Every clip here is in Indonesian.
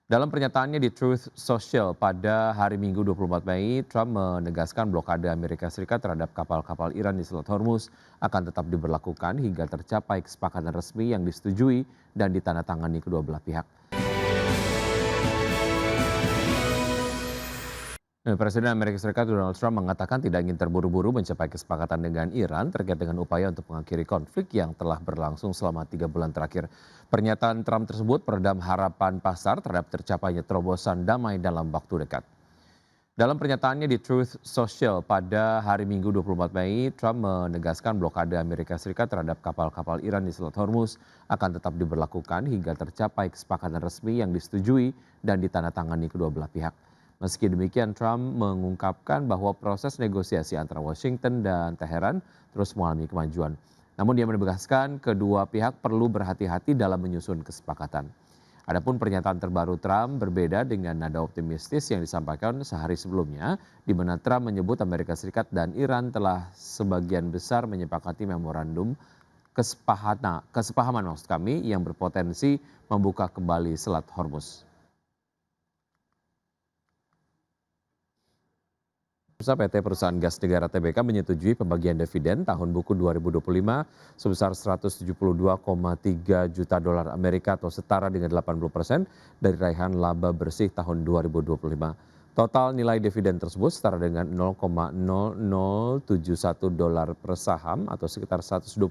Dalam pernyataannya di Truth Social pada hari Minggu 24 Mei, Trump menegaskan blokade Amerika Serikat terhadap kapal-kapal Iran di Selat Hormuz akan tetap diberlakukan hingga tercapai kesepakatan resmi yang disetujui dan ditandatangani kedua belah pihak. Presiden Amerika Serikat Donald Trump mengatakan tidak ingin terburu-buru mencapai kesepakatan dengan Iran terkait dengan upaya untuk mengakhiri konflik yang telah berlangsung selama 3 bulan terakhir. Pernyataan Trump tersebut meredam harapan pasar terhadap tercapainya terobosan damai dalam waktu dekat. Dalam pernyataannya di Truth Social pada hari Minggu 24 Mei, Trump menegaskan blokade Amerika Serikat terhadap kapal-kapal Iran di Selat Hormuz akan tetap diberlakukan hingga tercapai kesepakatan resmi yang disetujui dan ditandatangani kedua belah pihak. Meski demikian, Trump mengungkapkan bahwa proses negosiasi antara Washington dan Teheran terus mengalami kemajuan. Namun dia menegaskan kedua pihak perlu berhati-hati dalam menyusun kesepakatan. Adapun pernyataan terbaru Trump berbeda dengan nada optimistis yang disampaikan sehari sebelumnya, di mana Trump menyebut Amerika Serikat dan Iran telah sebagian besar menyepakati memorandum kesepahaman maksud kami yang berpotensi membuka kembali Selat Hormuz. PT Perusahaan Gas Negara TBK menyetujui pembagian dividen tahun buku 2025 sebesar 172,3 juta dolar Amerika atau setara dengan 80% dari raihan laba bersih tahun 2025. Total nilai dividen tersebut setara dengan 0,0071 dolar per saham atau sekitar 125,8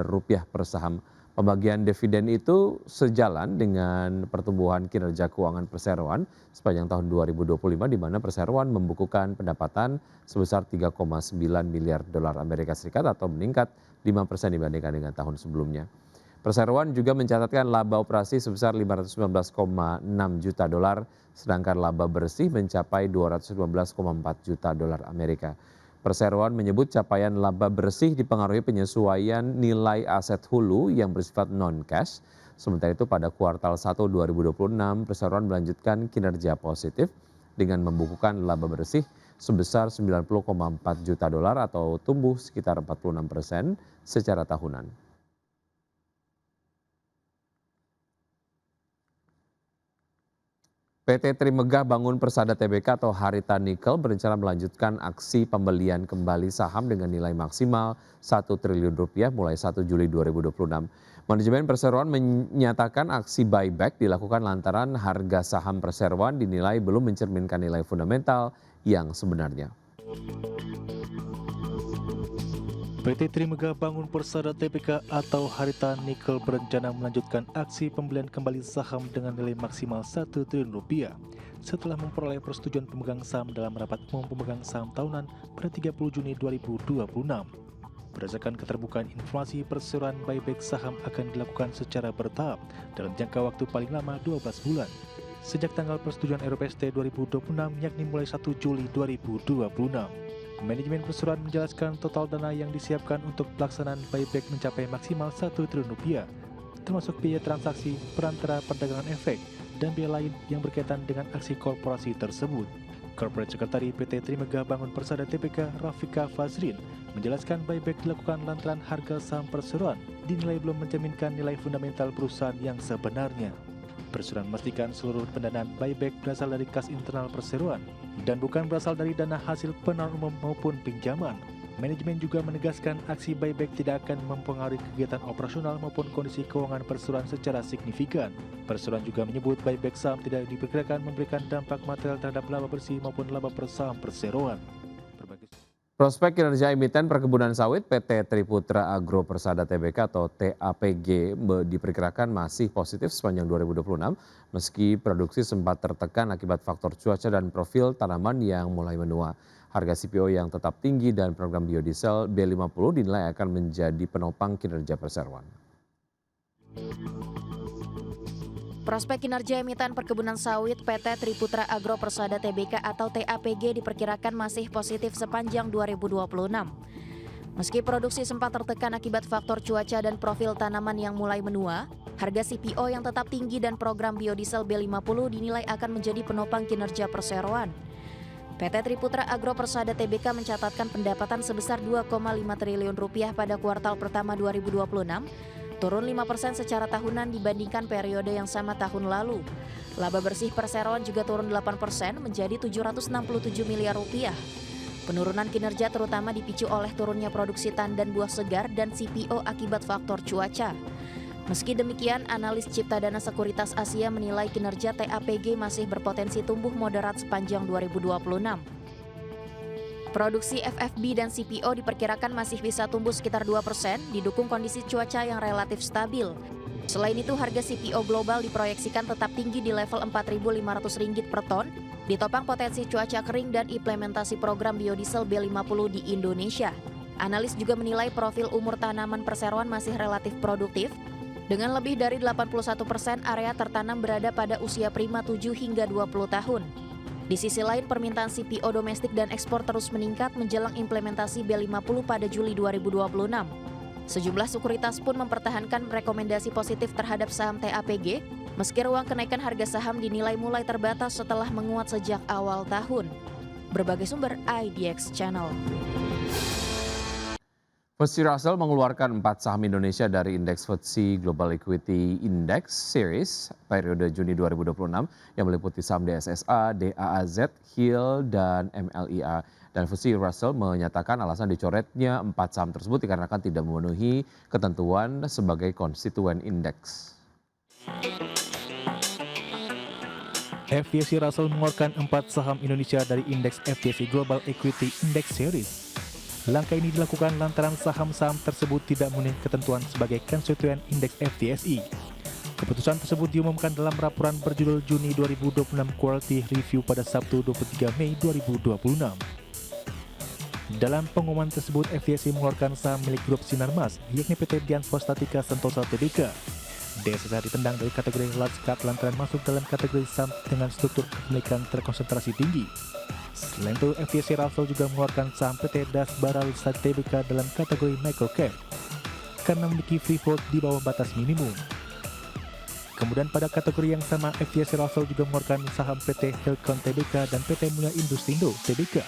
rupiah per saham. Pembagian dividen itu sejalan dengan pertumbuhan kinerja keuangan perseroan sepanjang tahun 2025 di mana perseroan membukukan pendapatan sebesar 3,9 miliar dolar Amerika Serikat atau meningkat 5% dibandingkan dengan tahun sebelumnya. Perseroan juga mencatatkan laba operasi sebesar 519,6 juta dolar sedangkan laba bersih mencapai 215,4 juta dolar Amerika. Perseroan menyebut capaian laba bersih dipengaruhi penyesuaian nilai aset hulu yang bersifat non-cash. Sementara itu pada kuartal 1 2026, Perseroan melanjutkan kinerja positif dengan membukukan laba bersih sebesar 90,4 juta dolar atau tumbuh sekitar 46% secara tahunan. PT Trimegah Bangun Persada Tbk atau Harita Nikel berencana melanjutkan aksi pembelian kembali saham dengan nilai maksimal 1 triliun rupiah mulai 1 Juli 2026. Manajemen Perseroan menyatakan aksi buyback dilakukan lantaran harga saham Perseroan dinilai belum mencerminkan nilai fundamental yang sebenarnya. PT Trimegah Bangun Persada Tbk atau Harita Nikel berencana melanjutkan aksi pembelian kembali saham dengan nilai maksimal 1 triliun rupiah setelah memperoleh persetujuan pemegang saham dalam rapat umum pemegang saham tahunan pada 30 Juni 2026. Berdasarkan keterbukaan informasi, perseroan buyback saham akan dilakukan secara bertahap dalam jangka waktu paling lama 12 bulan sejak tanggal persetujuan RPST 2026 yakni mulai 1 Juli 2026. Manajemen Perseroan menjelaskan total dana yang disiapkan untuk pelaksanaan buyback mencapai maksimal 1 triliun rupiah, termasuk biaya transaksi, perantara perdagangan efek, dan biaya lain yang berkaitan dengan aksi korporasi tersebut. Corporate Secretary PT Trimegah Bangun Persada Tbk Rafika Fazrin menjelaskan buyback dilakukan lantaran harga saham Perseroan dinilai belum mencerminkan nilai fundamental perusahaan yang sebenarnya. Perseroan memastikan seluruh pendanaan buyback berasal dari kas internal Perseroan dan bukan berasal dari dana hasil penawaran umum maupun pinjaman. Manajemen juga menegaskan aksi buyback tidak akan mempengaruhi kegiatan operasional maupun kondisi keuangan Perseroan secara signifikan. Perseroan juga menyebut buyback saham tidak diperkirakan memberikan dampak material terhadap laba bersih maupun laba per saham Perseroan. Prospek kinerja emiten perkebunan sawit PT Triputra Agro Persada Tbk atau TAPG diperkirakan masih positif sepanjang 2026 meski produksi sempat tertekan akibat faktor cuaca dan profil tanaman yang mulai menua. Harga CPO yang tetap tinggi dan program biodiesel B50 dinilai akan menjadi penopang kinerja perseroan. Prospek kinerja emiten perkebunan sawit PT Triputra Agro Persada Tbk atau TAPG diperkirakan masih positif sepanjang 2026. Meski produksi sempat tertekan akibat faktor cuaca dan profil tanaman yang mulai menua, harga CPO yang tetap tinggi dan program biodiesel B50 dinilai akan menjadi penopang kinerja perseroan. PT Triputra Agro Persada Tbk mencatatkan pendapatan sebesar 2,5 triliun rupiah pada kuartal pertama 2026, turun 5% secara tahunan dibandingkan periode yang sama tahun lalu. Laba bersih perseroan juga turun 8% menjadi 767 miliar rupiah. Penurunan kinerja terutama dipicu oleh turunnya produksi tandan buah segar dan CPO akibat faktor cuaca. Meski demikian, analis Ciptadana Sekuritas Asia menilai kinerja TAPG masih berpotensi tumbuh moderat sepanjang 2026. Produksi FFB dan CPO diperkirakan masih bisa tumbuh sekitar 2%, didukung kondisi cuaca yang relatif stabil. Selain itu, harga CPO global diproyeksikan tetap tinggi di level Rp4.500 per ton, ditopang potensi cuaca kering dan implementasi program biodiesel B50 di Indonesia. Analis juga menilai profil umur tanaman perseroan masih relatif produktif, dengan lebih dari 81% area tertanam berada pada usia prima 7 hingga 20 tahun. Di sisi lain, permintaan CPO domestik dan ekspor terus meningkat menjelang implementasi B50 pada Juli 2026. Sejumlah sekuritas pun mempertahankan rekomendasi positif terhadap saham TAPG, meski ruang kenaikan harga saham dinilai mulai terbatas setelah menguat sejak awal tahun. Berbagai sumber IDX Channel. FTSE Russell mengeluarkan 4 saham Indonesia dari indeks FTSE Global Equity Index Series periode Juni 2026 yang meliputi saham DSSA, DAAZ, HIL, dan MLIA. Dan FTSE Russell menyatakan alasan dicoretnya 4 saham tersebut dikarenakan tidak memenuhi ketentuan sebagai konstituen indeks. FTSE Russell mengeluarkan 4 saham Indonesia dari indeks FTSE Global Equity Index Series. Langkah ini dilakukan lantaran saham-saham tersebut tidak memenuhi ketentuan sebagai konstituen indeks FTSE. Keputusan tersebut diumumkan dalam laporan berjudul Juni 2026 Quality Review pada Sabtu 23 Mei 2026. Dalam pengumuman tersebut, FTSE mengeluarkan saham milik grup Sinarmas, yakni PT Dian Swastatika Sentosa Tbk. DSSA ditendang dari kategori large cap lantaran masuk dalam kategori saham dengan struktur kepemilikan terkonsentrasi tinggi. Selain itu, FTSE Russell juga mengeluarkan saham PT Das Baralisa Tbk dalam kategori micro cap karena memiliki free float di bawah batas minimum. Kemudian pada kategori yang sama, FTSE Russell juga mengeluarkan saham PT Helcon Tbk dan PT Mulya Industrindo Tbk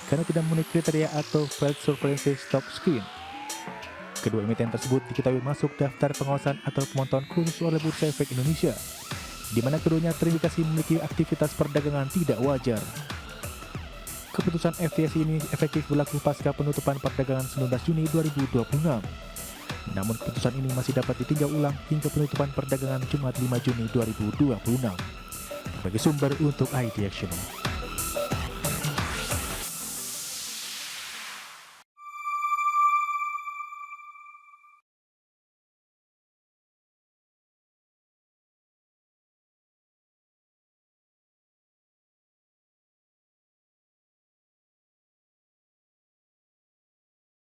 karena tidak memenuhi kriteria atau Fed Surveillance Stock Screen. Kedua emiten tersebut diketahui masuk daftar pengawasan atau pemantauan khusus oleh Bursa Efek Indonesia, di mana keduanya terindikasi memiliki aktivitas perdagangan tidak wajar. Keputusan FTSE ini efektif berlaku pasca penutupan perdagangan 19 Juni 2026. Namun keputusan ini masih dapat ditinjau ulang hingga penutupan perdagangan Jumat 5 Juni 2026. Berbagai sumber untuk IDX Channel.